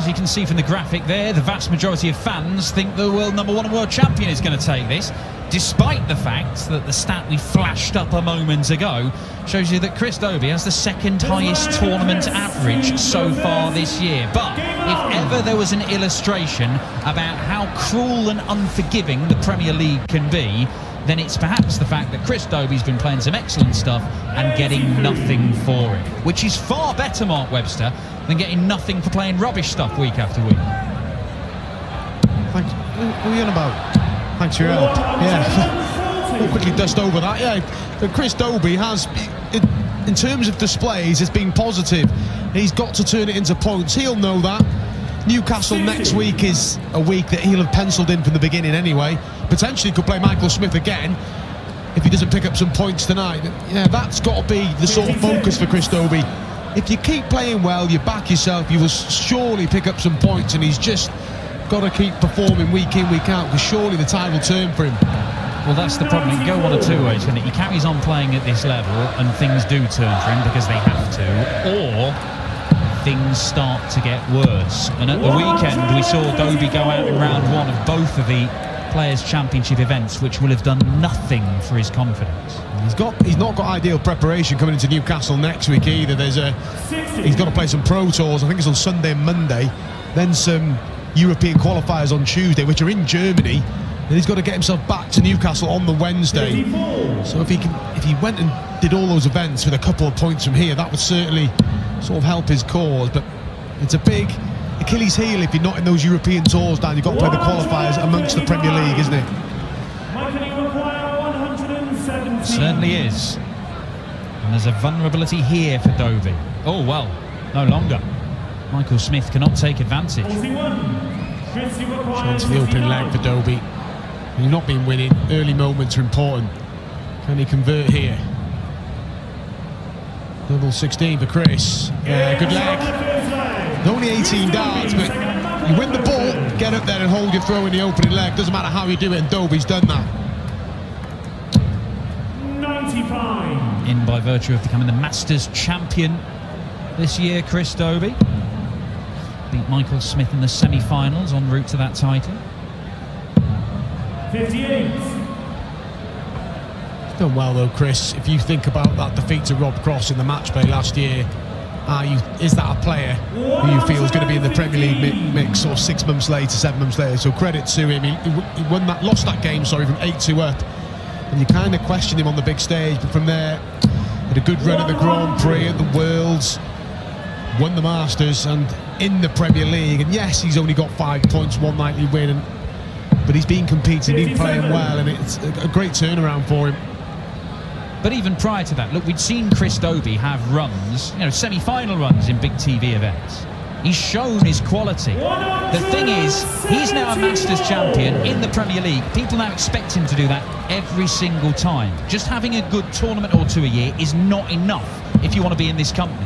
as you can see from the graphic there, the vast majority of fans think the world #1 and world champion is going to take this, despite the fact that the stat we flashed up a moment ago shows you that Chris Dobey has the second highest tournament average so far this year. But if ever there was an illustration about how cruel and unforgiving the Premier League can be, then it's perhaps the fact that Chris Dobey's been playing some excellent stuff and getting nothing for it, which is far better, Mark Webster, than getting nothing for playing rubbish stuff week after week. Thanks. What are you on about? Thanks for your help. Yeah, we'll quickly dust over that. Yeah, but Chris Dobey has, in terms of displays, has been positive. He's got to turn it into points. He'll know that. Newcastle next week is a week that he'll have penciled in from the beginning anyway. Potentially could play Michael Smith again if he doesn't pick up some points tonight. But yeah, that's got to be the sort of focus for Chris Dobey. If you keep playing well, you back yourself, you will surely pick up some points, and he's just got to keep performing week in, week out, because surely the tide will turn for him. Well, that's the problem. It can go one of two ways, can it? He carries on playing at this level and things do turn for him because they have to, or things start to get worse. And at the weekend we saw Dobey go out in round one of both of the Players' Championship events, which will have done nothing for his confidence. He's not got ideal preparation coming into Newcastle next week either. He's got to play some Pro Tours, I think it's on Sunday and Monday, then some European qualifiers on Tuesday, which are in Germany. Then he's got to get himself back to Newcastle on the Wednesday. So if he went and did all those events with a couple of points from here, that would certainly sort of help his cause. But it's a big Achilles heel if you're not in those European tours, Dan. You've got to play the qualifiers amongst the Premier League, isn't it? Certainly is. And there's a vulnerability here for Dobey. Oh, well, no longer. Michael Smith cannot take advantage. Chance for the opening leg for Dobey. When you've not been winning, early moments are important. Can he convert here? Double 16 for Chris. Yeah, good leg. Only 18 darts, but you win the ball, get up there and hold your throw in the opening leg. Doesn't matter how you do it, and Dobey's done that. 95. In by virtue of becoming the Masters champion this year, Chris Dobey beat Michael Smith in the semi-finals, en route to that title. 58. He's done well though, Chris. If you think about that defeat to Rob Cross in the match play last year, is that a player who you feel is going to be in the Premier League mix sort of 6 months later, 7 months later? So credit to him. He lost that game, sorry, from 8-2 up. And you kind of question him on the big stage, but from there, had a good run at the Grand Prix, at the Worlds, won the Masters, and in the Premier League. And yes, he's only got 5 points, 1 nightly win, but he's been competing, been playing well, and it's a great turnaround for him. But even prior to that, look, we'd seen Chris Dobey have runs, semi-final runs in big TV events. He's shown his quality. The thing is, he's now a Masters champion in the Premier League. People now expect him to do that every single time. Just having a good tournament or two a year is not enough if you want to be in this company.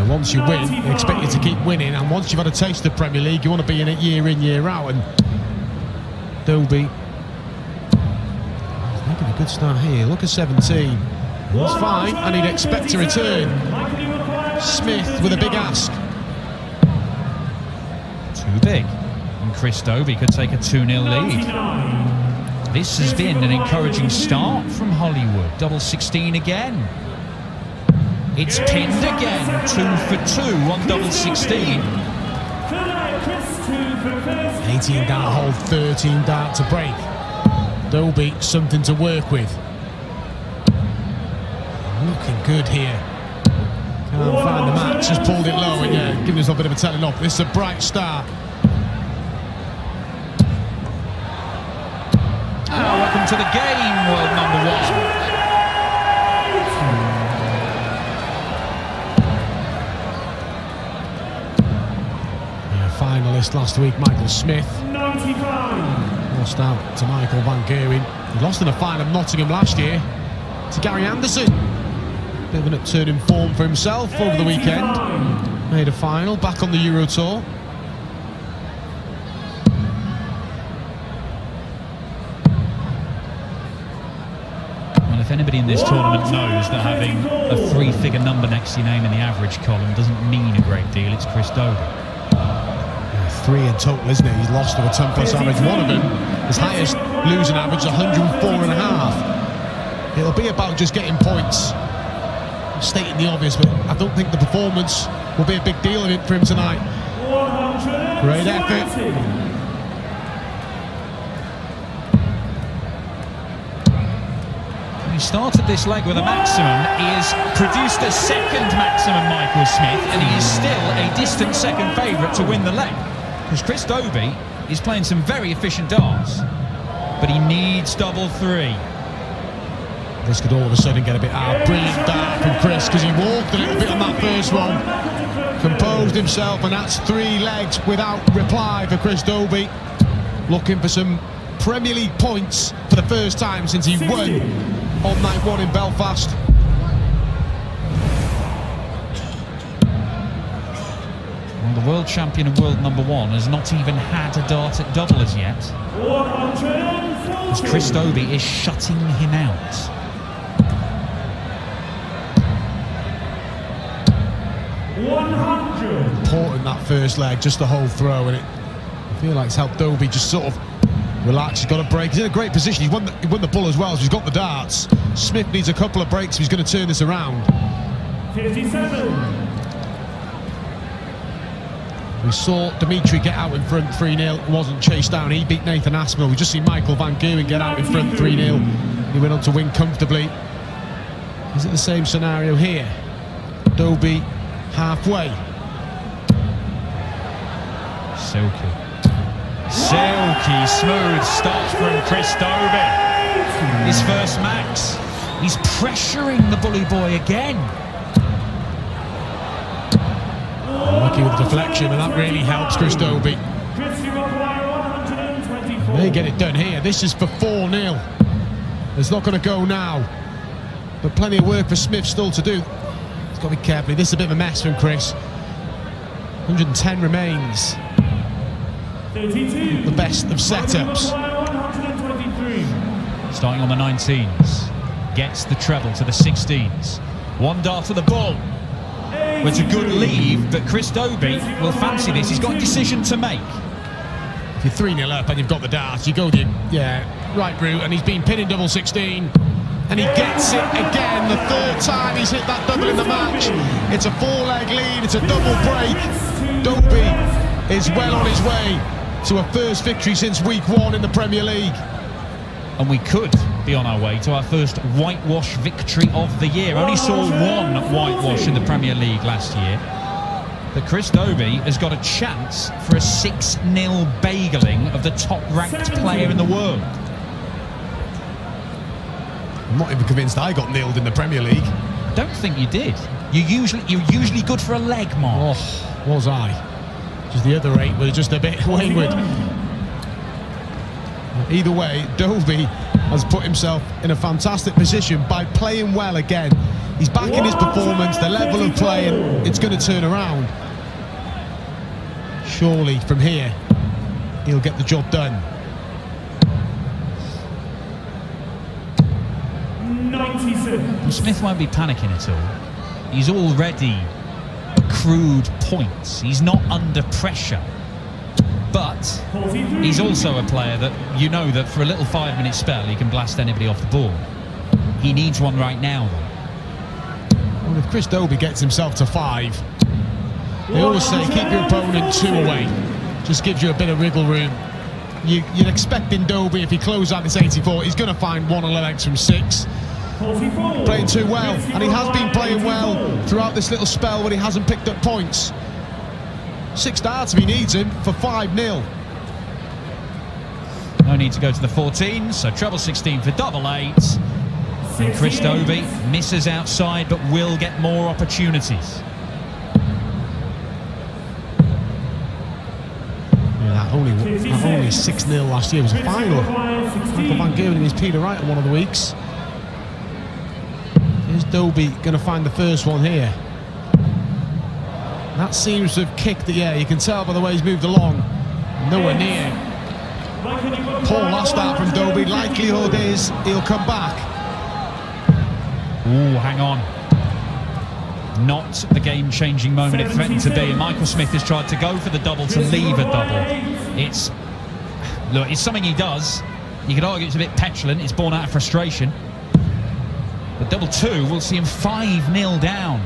Once you win, they expect you to keep winning, and once you've had a taste of the Premier League, you want to be in it year in, year out. And Dobey making a good start here. Look at 17. That's fine, and he'd expect a return. Smith with a big ask. Too big. And Chris Dobey could take a 2-0 lead. This has been an encouraging start from Hollywood. Double 16 again. It's pinned again. 2 for 2 on double 16. 18 dart hold, 13 dart to break. Dobey, something to work with. Looking good here. Can't find the match, just pulled it low, and yeah, giving us a bit of a telling off. This is a bright start. Welcome to the game, world #1. Finalist last week, Michael Smith. 95. Lost out to Michael Van Gerwen. He lost in a final of Nottingham last year to Gary Anderson. Bit of an upturn in form for himself over the weekend. Made a final, back on the Euro Tour. Well, if anybody in this tournament knows that having a 3-figure number next to your name in the average column doesn't mean a great deal, it's Chris Dobey. 3 in total, isn't it? He's lost to a 10+ average. One of them, his highest losing average, 104.5. It'll be about just getting points. I'm stating the obvious, but I don't think the performance will be a big deal of it for him tonight. Great effort. He started this leg with a maximum. He has produced a second maximum, Michael Smith, and he is still a distant second favourite to win the leg. Because Chris Dobey is playing some very efficient darts, but he needs double 3. This could all of a sudden get a bit out. Brilliant dart from Chris, because he walked a little bit on that first one. Composed himself, and that's 3 legs without reply for Chris Dobey. Looking for some Premier League points for the first time since he won on night 1 in Belfast. Well, the world champion and world #1 has not even had a dart at double as yet. As Chris Dobey is shutting him out. Important, that first leg, just the whole throw, and I feel like it's helped Dobey just sort of relax. He's got a break. He's in a great position. He won the ball as well, so he's got the darts. Smith needs a couple of breaks if he's going to turn this around. 57. We saw Dimitri get out in front 3-0. Wasn't chased down. He beat Nathan Aspinall. We just see Michael Van Gerwen get out in front 3-0. He went on to win comfortably. Is it the same scenario here? Dobey halfway. Silky smooth start from Chris Dobey. His first max. He's pressuring the bully boy again. Lucky with the deflection, and that really helps Chris Dobey. They get it done here. This is for 4-0. It's not going to go now, but plenty of work for Smith still to do. He's got to be careful. This is a bit of a mess from Chris. 110 remains. 32. The best of setups. Starting on the 19s. Gets the treble to the 16s. 1 dart to the ball. Well, it's a good leave, but Chris Dobey will fancy this. He's got a decision to make. If you're 3-0 up and you've got the darts, you go the right route, and he's been pinned in double 16. And he gets it again, the 3rd time he's hit that double in the match. It's a 4-leg lead, it's a double break. Dobey is well on his way to a first victory since week 1 in the Premier League. And we could be on our way to our first whitewash victory of the year. Only saw 1 whitewash in the Premier League last year. But Chris Dobey has got a chance for a 6-0 bageling of the top-ranked player in the world. I'm not even convinced I got nailed in the Premier League. Don't think you did. You're usually good for a leg, Mark. Oh, was I? Just the other 8 were just a bit wayward. Either way, Dobey has put himself in a fantastic position by playing well again. He's back in his performance, the level of play, and it's going to turn around. Surely from here, he'll get the job done. 97. Smith won't be panicking at all. He's already accrued points. He's not under pressure. But he's also a player that you know that for a little 5-minute spell he can blast anybody off the ball. He needs one right now, though. Well, if Chris Dobey gets himself to 5, they always say keep your opponent 2 away. Just gives you a bit of wriggle room. You're expecting Dobey, if he closes out this 84, he's going to find 1 11 from 6. Playing too well, and he has been playing well throughout this little spell where he hasn't picked up points. 6 darts if he needs him for 5-0. No need to go to the 14s, so treble 16 for double 8s. And Chris Dobey misses outside, but will get more opportunities. Yeah, that only 6-0 last year was a final. Michael Van Gerwen in his Peter Wright on one of the weeks. Is Dobey going to find the first one here? That seems to have kicked it, yeah, you can tell by the way he's moved along. Nowhere near. Poor last start from Dobey. Likelihood is he'll come back. Ooh, hang on. Not the game-changing moment it threatened to be. And Michael Smith has tried to go for the double to leave a double. It's something he does. You could argue it's a bit petulant. It's born out of frustration. But double two will see him 5-0 down.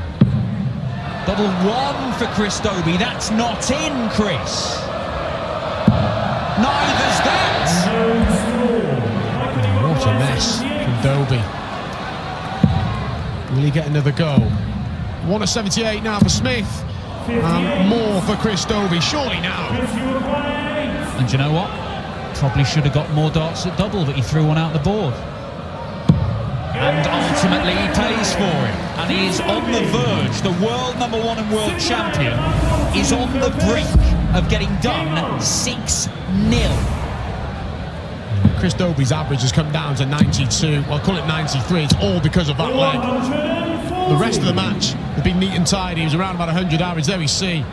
Double one for Chris Dobey. That's not in, Chris. Neither's that. What a mess from Dobey. Will he get another go? 1:78 now for Smith. And more for Chris Dobey. Surely now. And do you know what? Probably should have got more darts at double, but he threw one out the board. And ultimately he pays for it. And he is on the verge. The world #1 and world champion is on the brink of getting done 6-0. Chris Dobey's average has come down to 92. Well, call it 93. It's all because of that leg. The rest of the match has been neat and tidy. He was around about 100 average. There we see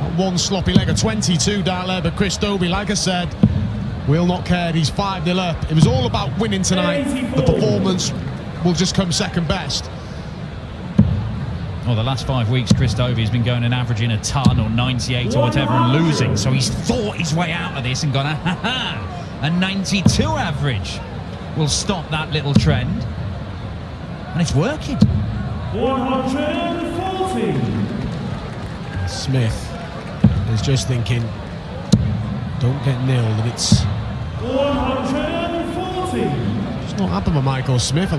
that one sloppy leg, a 22 dart leg. But Chris Dobey, like I said, will not care. He's 5-0 up. It was all about winning tonight. The performance will just come second best. Well, the last 5 weeks, Chris Dobey has been going and averaging a ton or 98 or whatever and losing. So he's thought his way out of this and gone, a 92 average will stop that little trend. And it's working. 140. Smith is just thinking, don't get nilled, and it's 140. It's not happened with Michael Smith.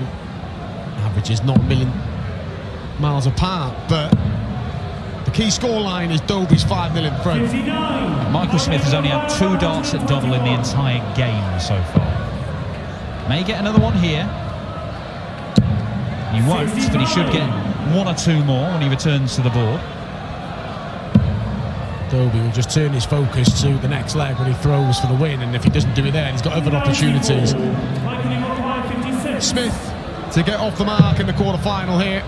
Average is not a million miles apart, but the key scoreline is Dobey's 5-0 in front. 59. Michael Smith has only had 2 darts at double in the entire game so far. May get another one here. He won't, but he should get 1 or 2 more when he returns to the board. Dobey will just turn his focus to the next leg when he throws for the win, and if he doesn't do it there, he's got other opportunities. Smith to get off the mark in the quarter-final here.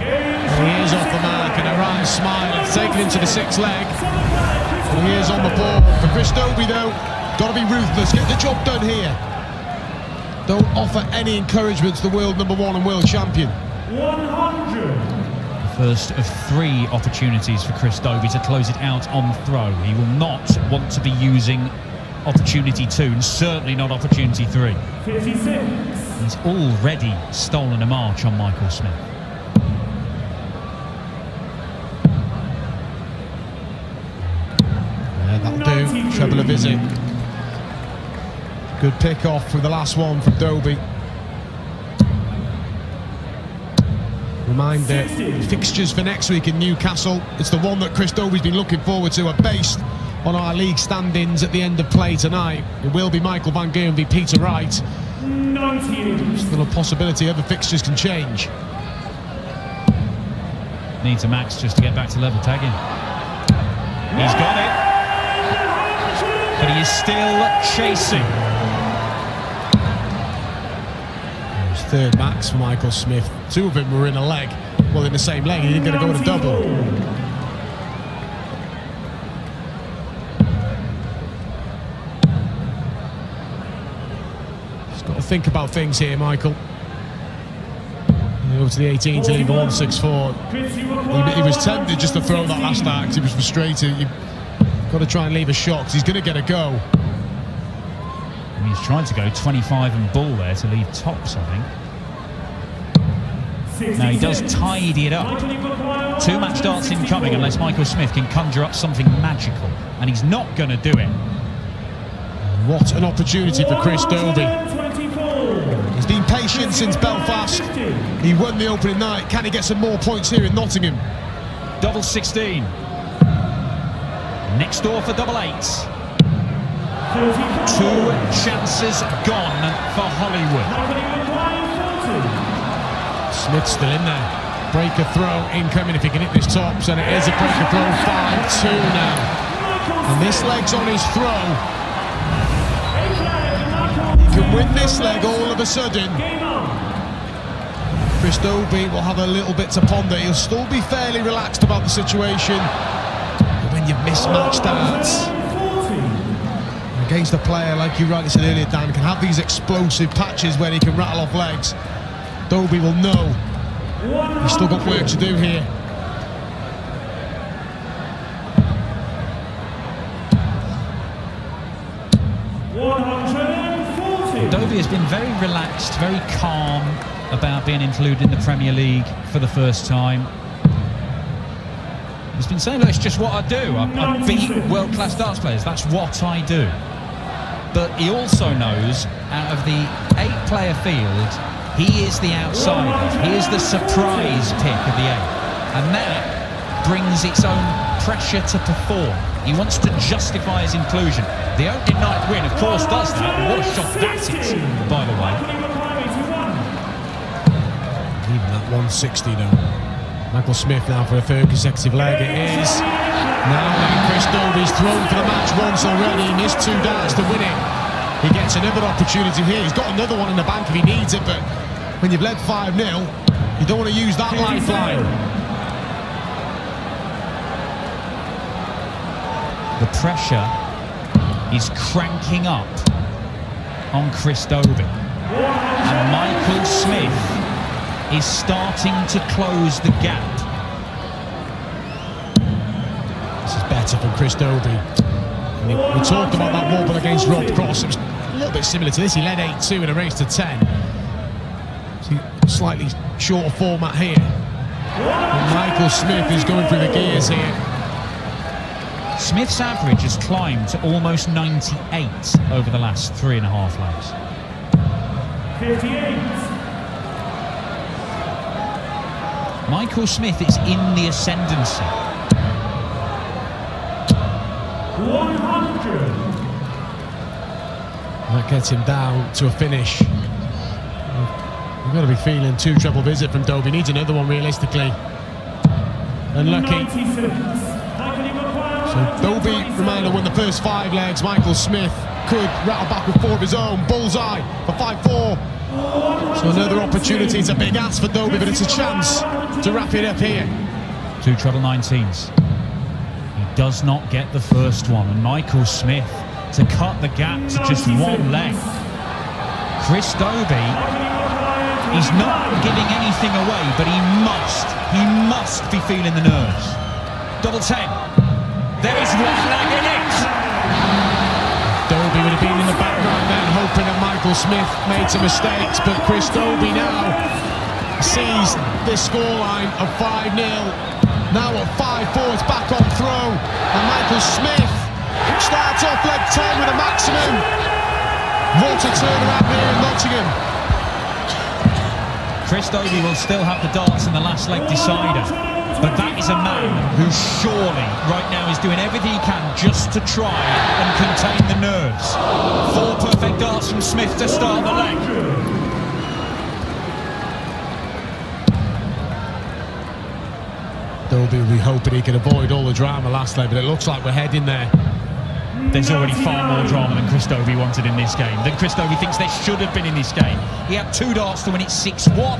And he is off the mark, and Iran's smile. It's taken into the 6th leg. And he is on the board. For Chris Dobey, though, got to be ruthless. Get the job done here. Don't offer any encouragement to the world #1 and world champion. 100. First of 3 opportunities for Chris Dobey to close it out on throw. He will not want to be using opportunity 2, and certainly not opportunity 3. 56. He's already stolen a march on Michael Smith. Yeah, that'll do. Treble a visit. Good pick off with the last one from Dobey. Reminder, fixtures for next week in Newcastle. It's the one that Chris Dobey's been looking forward to, are based on our league standings at the end of play tonight. It will be Michael van Gerwen v Peter Wright. 98. Still a possibility other fixtures can change. Needs a max just to get back to level tagging. He's got it. But he is still chasing. His 3rd max for Michael Smith. 2 of them were in a leg. Well, in the same leg, he didn't get to go to double. He's got to think about things here, Michael. Over to the 18 to leave a 164. He was tempted just to throw that last act. He was frustrated. You've got to try and leave a shot because he's going to get a go. And he's trying to go 25 and bull there to leave tops, I think. Now he does tidy it up. 2 match darts incoming unless Michael Smith can conjure up something magical, and he's not going to do it. What an opportunity for Chris Dobey. He's been patient since Belfast. He won the opening night. Can he get some more points here in Nottingham? Double 16. Next door for double 8. 2 chances gone for Hollywood. Smith's still in there. Breaker throw incoming if he can hit this tops, and it is a breaker throw. 5-2 now. And this leg's on his throw. He can win this leg all of a sudden. Chris Dobey will have a little bit to ponder. He'll still be fairly relaxed about the situation. But when you mismatch darts against a player, like you rightly said earlier, Dan, can have these explosive patches where he can rattle off legs, Dobey will know He's still got work to do here. Dobey has been very relaxed, very calm about being included in the Premier League for the first time. He's been saying, look, it's just what I do. I beat world-class darts players. That's what I do. But he also knows, out of the 8-player field, he is the outsider. He is the surprise pick of the 8. And that brings its own pressure to perform. He wants to justify his inclusion. The opening night win, of course, does that. And what a shot that is, by the way. Even that 160 though. Michael Smith now for a third consecutive leg. It is. Now Chris Dobey's thrown for the match once already. He missed 2 darts to win it. He gets another opportunity here. He's got another one in the bank if he needs it, but when you've led 5-0, you don't want to use that lifeline. The pressure is cranking up on Chris Dobey. And Michael Smith is starting to close the gap. This is better from Chris Dobey. We talked about that wobble against Rob Cross. It was a little bit similar to this. He led 8-2 in a race to 10. So slightly shorter format here. And Michael Smith is going through the gears here. Smith's average has climbed to almost 98 over the last 3.5 legs. 58. Michael Smith is in the ascendancy. 100. That gets him down to a finish. You've got to be feeling 2 treble visit from Dobey. Needs another one realistically. Unlucky. 96. So Dobey, reminder, won the first 5 legs. Michael Smith could rattle back with 4 of his own. Bullseye for 5-4. So another opportunity. It's a big ask for Dobey, but it's a chance to wrap it up here. 2 treble 19s. He does not get the first one, and Michael Smith to cut the gap to just 1 leg. Chris Dobey, he's not giving anything away, but he must be feeling the nerves. Double 10. There is 1 leg in it. Dobey would have been in the background then, hoping that Michael Smith made some mistakes, but Chris Dobey now sees this scoreline of 5-0. Now at 5-4, it's back on throw, and Michael Smith starts off leg 10 with a maximum. What a turnaround here in Nottingham. Chris Dobey will still have the darts in the last leg decider, but that is a man who surely right now is doing everything he can just to try and contain the nerves. 4 perfect darts from Smith to start the leg. Dobey will be hoping he can avoid all the drama last leg, but it looks like we're heading there. There's already far more drama than Chris Dobey wanted in this game, than Chris Dobey thinks there should have been in this game. He had 2 darts to win it 6-1.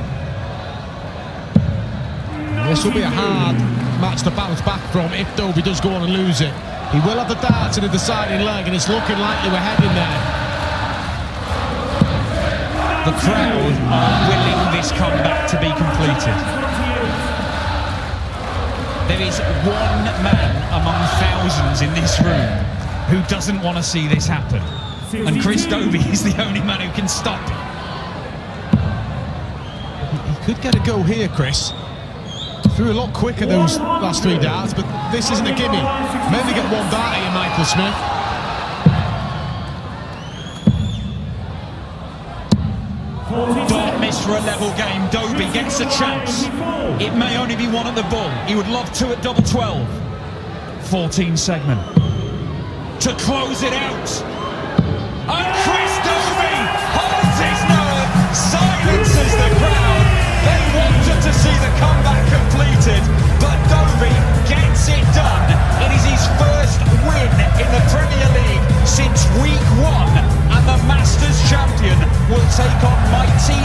This will be a hard match to bounce back from if Dobey does go on and lose it. He will have the darts in the deciding leg, and it's looking likely we're heading there. The crowd are willing this comeback to be completed. There is 1 man among thousands in this room who doesn't want to see this happen. And Chris Dobey is the only man who can stop it. He could get a go here, Chris. Threw a lot quicker those last 3 darts, but this isn't a gimme. Maybe get 1 dart here, Michael Smith. Dart miss for a level game. Dobey gets a chance. It may only be 1 at the bull. He would love 2 at double 12. 14 segment to close it out. And Chris Dobey holds his nerve, silences the crowd. They wanted to see the comeback completed, but Dobey gets it done. It is his first win in the Premier League since week 1, and the Masters champion will take on mighty